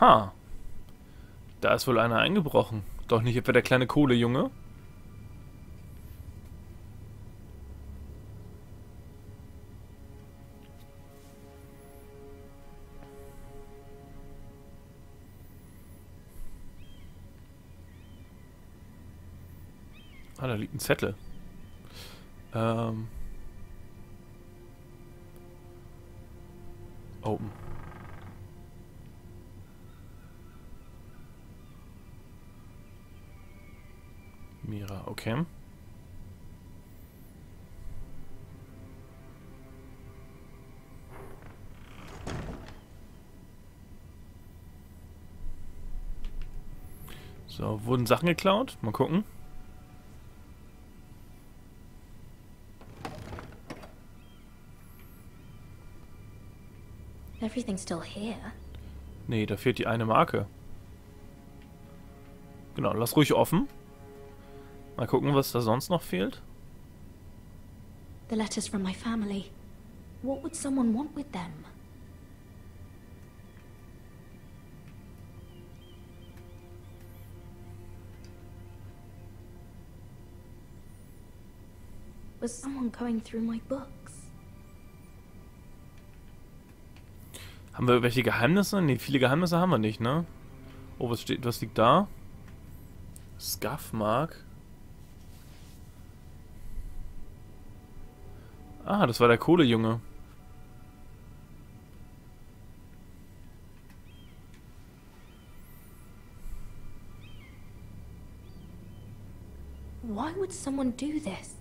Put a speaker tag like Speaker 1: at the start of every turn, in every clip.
Speaker 1: Ha, da ist wohl einer eingebrochen. Doch nicht etwa der kleine Kohlejunge? Ah, da liegt ein Zettel. Open. Mira, okay. So, wurden Sachen geklaut? Mal gucken.
Speaker 2: Everything's still here.
Speaker 1: Nee, da fehlt die eine Marke. Genau, lass ruhig offen. Mal gucken, was da sonst noch fehlt.
Speaker 2: The letters from my family. What would someone want with them? Was someone going through my books?
Speaker 1: Haben wir welche Geheimnisse? Nee, viele Geheimnisse haben wir nicht, ne? Oh, was liegt da? Scuffmark. Ah, das war der Kohlejunge.
Speaker 2: Why would someone do this?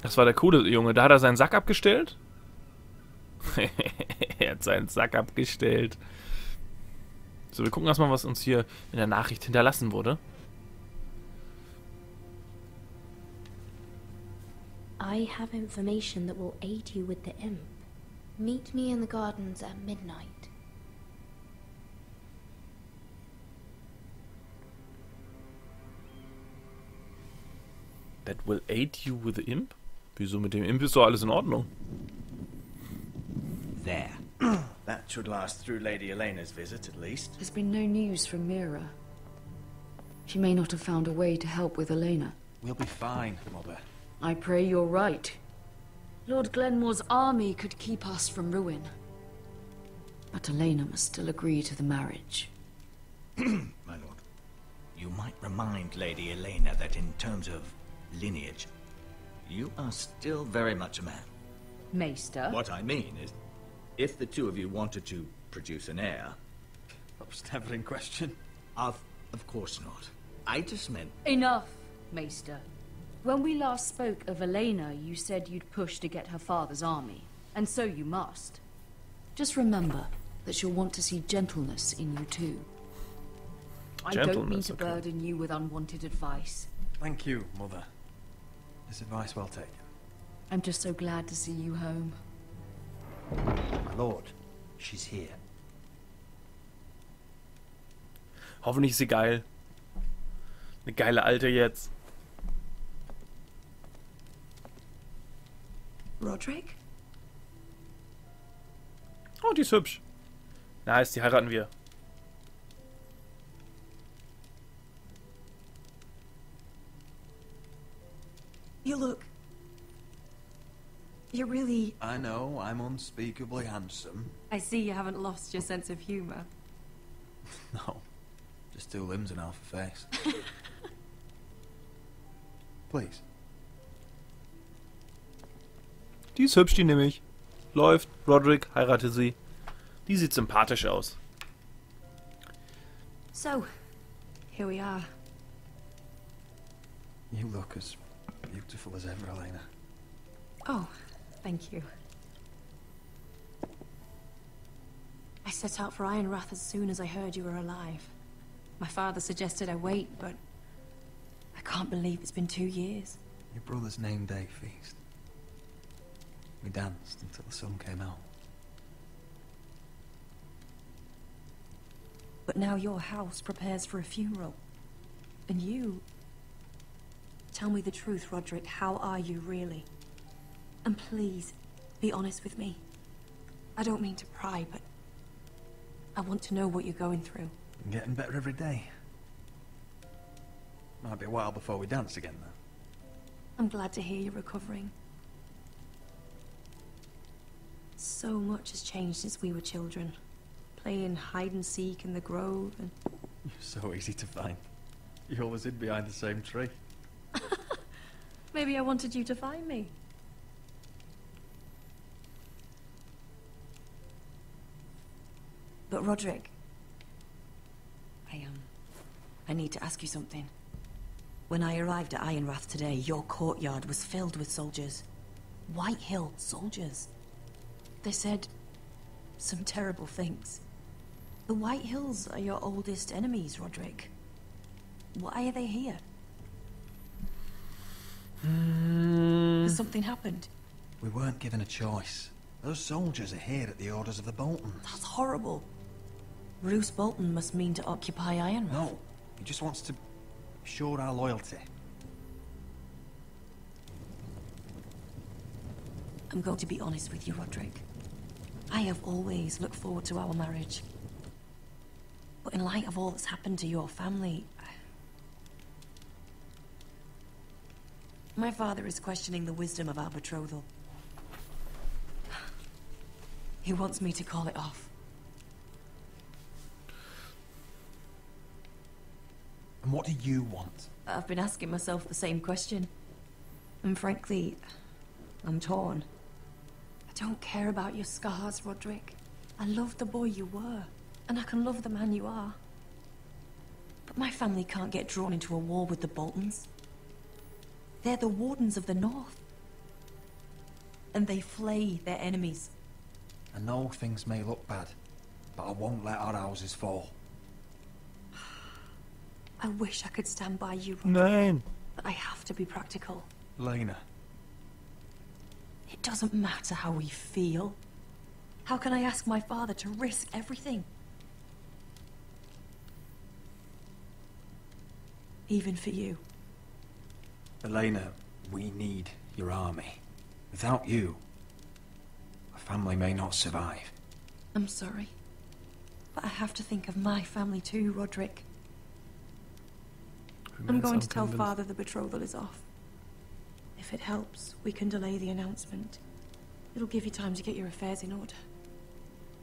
Speaker 1: Das war der Kohlejunge. Da hat er seinen Sack abgestellt? Er hat seinen Sack abgestellt. So, wir gucken erstmal, was uns hier in der Nachricht hinterlassen wurde.
Speaker 2: I have information that will aid you with the imp. Meet me in the gardens at midnight.
Speaker 1: That will aid you with the imp? Wieso, mit dem Imp ist doch alles in Ordnung?
Speaker 3: There. That should last through Lady Elena's visit, at least.
Speaker 4: There's been no news from Mira. She may not have found a way to help with Elaena.
Speaker 3: We'll be fine, Mother.
Speaker 4: I pray you're right. Lord Glenmore's army could keep us from ruin. But Elaena must still agree to the marriage.
Speaker 3: My lord. You might remind Lady Elaena that in terms of lineage, you are still very much a man.
Speaker 4: Maester?
Speaker 3: What I mean is, if the two of you wanted to produce an heir...
Speaker 5: That was never in question.
Speaker 3: Of course not. I just meant...
Speaker 4: Enough, Maester. When we last spoke of Elaena, you said you'd push to get her father's army. And so you must. Just remember that she'll want to see gentleness in you too. I don't mean to burden you with unwanted advice.
Speaker 5: Thank you, Mother. This advice well taken.
Speaker 4: I'm just so glad to see you home.
Speaker 5: My lord, she's here.
Speaker 1: Hoffentlich ist sie geil. Eine geile Alte jetzt.
Speaker 2: Roderick?
Speaker 1: Oh, die ist hübsch. Nice, die heiraten wir.
Speaker 2: You look... You're really...
Speaker 5: I know, I'm unspeakably handsome.
Speaker 6: I see you haven't lost your sense of humor.
Speaker 5: No, just two limbs and half a face. Please.
Speaker 1: Die ist hübsch, die nehme ich. Läuft, Roderick, heirate sie. Die sieht sympathisch aus.
Speaker 2: So, here we are.
Speaker 5: You look as beautiful as ever, Elaena.
Speaker 2: Oh, thank you. I set out for Ironrath as soon as I heard you were alive. My father suggested I wait, but I can't believe it's been 2 years.
Speaker 5: Your brother's name day feast. We danced until the sun came out.
Speaker 2: But now your house prepares for a funeral. And you... Tell me the truth, Roderick. How are you, really? And please, be honest with me. I don't mean to pry, but I want to know what you're going through.
Speaker 5: I'm getting better every day. Might be a while before we dance again, though.
Speaker 2: I'm glad to hear you're recovering. So much has changed since we were children. Playing hide and seek in the grove and...
Speaker 5: You're so easy to find. You always hid behind the same tree.
Speaker 2: Maybe I wanted you to find me. But Roderick, I need to ask you something. When I arrived at Ironrath today, your courtyard was filled with soldiers. White Hill soldiers. They said some terrible things. The White Hills are your oldest enemies, Roderick. Why are they here? Has something happened?
Speaker 5: We weren't given a choice. Those soldiers are here at the orders of the Boltons.
Speaker 2: That's horrible. Roose Bolton must mean to occupy Ironrath.
Speaker 5: No, he just wants to show our loyalty.
Speaker 2: I'm going to be honest with you, Roderick. I have always looked forward to our marriage. But in light of all that's happened to your family... My father is questioning the wisdom of our betrothal. He wants me to call it off.
Speaker 5: And what do you want?
Speaker 2: I've been asking myself the same question. And frankly, I'm torn. I don't care about your scars, Roderick. I love the boy you were, and I can love the man you are. But my family can't get drawn into a war with the Boltons. They're the Wardens of the North. And they flay their enemies.
Speaker 5: I know things may look bad, but I won't let our houses fall.
Speaker 2: I wish I could stand by you, Roderick,
Speaker 1: Nein.
Speaker 2: but I have to be practical.
Speaker 5: Elaena.
Speaker 2: It doesn't matter how we feel. How can I ask my father to risk everything? Even for you.
Speaker 5: Elaena, we need your army. Without you, our family may not survive.
Speaker 2: I'm sorry. But I have to think of my family too, Roderick. I'm going to tell Father the betrothal is off. If it helps, we can delay the announcement. It'll give you time to get your affairs in order.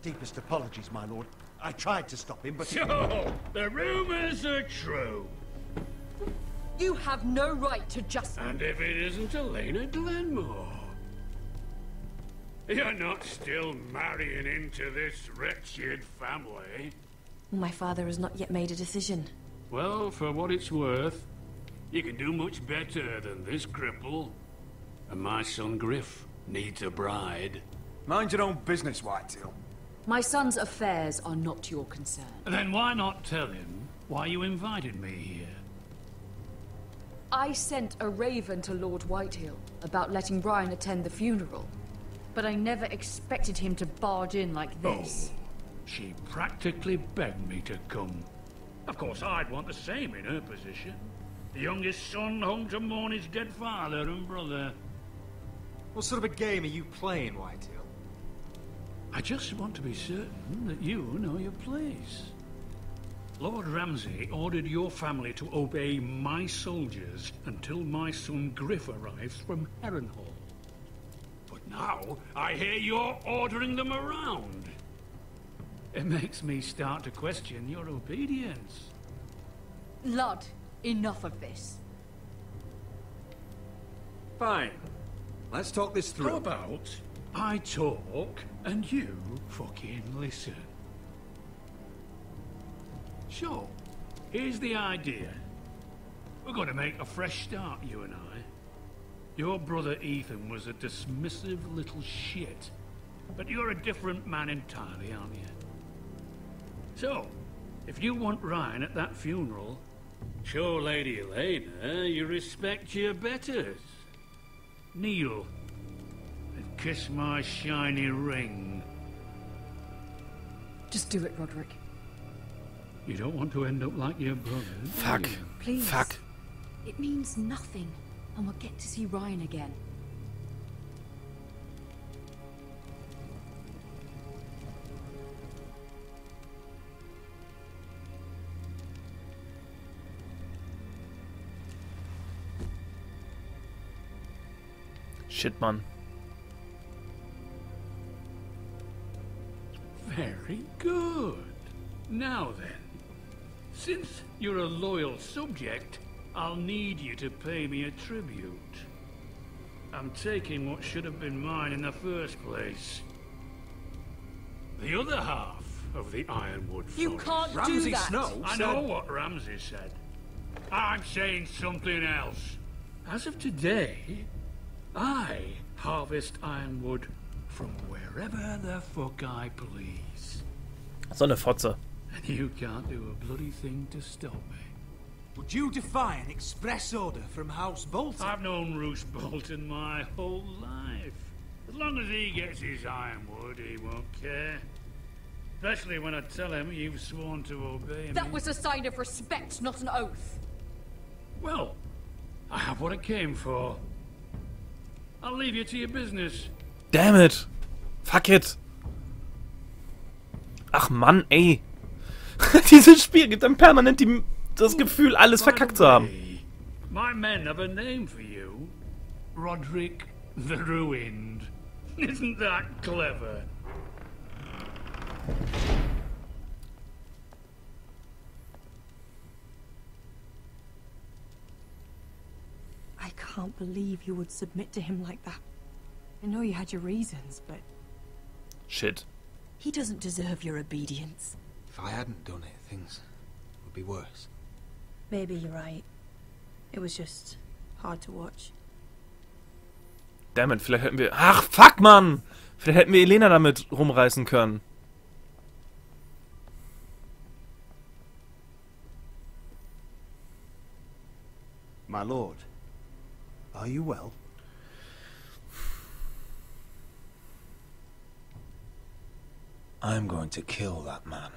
Speaker 7: Deepest apologies, my lord. I tried to stop him, but...
Speaker 8: So, the rumors are true.
Speaker 4: You have no right to just...
Speaker 8: And if it isn't Elaena Glenmore? You're not still marrying into this wretched family?
Speaker 2: My father has not yet made a decision.
Speaker 8: Well, for what it's worth, you can do much better than this cripple. And my son Griff needs a bride.
Speaker 5: Mind your own business, Whitetail.
Speaker 4: My son's affairs are not your concern.
Speaker 8: Then why not tell him why you invited me here?
Speaker 4: I sent a raven to Lord Whitehill about letting Brian attend the funeral. But I never expected him to barge in like this.
Speaker 8: Oh, she practically begged me to come. Of course, I'd want the same in her position. The youngest son home to mourn his dead father and brother.
Speaker 9: What sort of a game are you playing, Whitehill?
Speaker 8: I just want to be certain that you know your place. Lord Ramsay ordered your family to obey my soldiers until my son Griff arrives from Harrenhal. But now, I hear you're ordering them around. It makes me start to question your obedience.
Speaker 4: Lud, enough of this.
Speaker 9: Fine. Let's talk this through.
Speaker 8: How about I talk and you fucking listen? So, here's the idea. We're going to make a fresh start, you and I. Your brother Ethan was a dismissive little shit. But you're a different man entirely, aren't you? So, if you want Ryan at that funeral, show Lady Elaena you respect your betters. Kneel and kiss my shiny ring.
Speaker 4: Just do it, Roderick.
Speaker 8: You don't want to end up like your brother, do
Speaker 1: Fuck.
Speaker 8: you?
Speaker 4: Please.
Speaker 1: Fuck.
Speaker 4: It means nothing, and we'll get to see Ryan again.
Speaker 1: Shit, Mann.
Speaker 8: Very good. Now then, since you're a loyal subject, I'll need you to pay me a tribute. I'm taking what should have been mine in the first place. The other half of the Ironwood Forest.
Speaker 4: You can't do that!
Speaker 8: I know what Ramsay said. I'm saying something else. As of today, I harvest ironwood from wherever the fuck I please.
Speaker 1: So eine Fotze.
Speaker 8: And you can't do a bloody thing to stop me.
Speaker 9: Would you defy an express order from House Bolton?
Speaker 8: I've known Roose Bolton my whole life. As long as he gets his ironwood, he won't care. Especially when I tell him you've sworn to obey me.
Speaker 4: That was a sign of respect, not an oath.
Speaker 8: Well, I have what I came for. I'll leave you to your business.
Speaker 1: Damn it. Fuck it. Ach Mann, ey. Dieses Spiel gibt einem permanent das Gefühl, alles verkackt zu haben.
Speaker 8: My men have a name for you. Roderick the Ruined. Isn't that clever?
Speaker 2: I can't believe you would submit to him like that. I know you had your reasons, but...
Speaker 1: Shit.
Speaker 2: He doesn't deserve your obedience.
Speaker 5: If I hadn't done it, things would be worse.
Speaker 2: Maybe you're right. It was just hard to watch.
Speaker 1: Damn it, vielleicht hätten wir... Ach, fuck, Mann! Vielleicht hätten wir Elaena damit rumreißen können.
Speaker 7: My lord, are you well?
Speaker 5: I'm going to kill that man.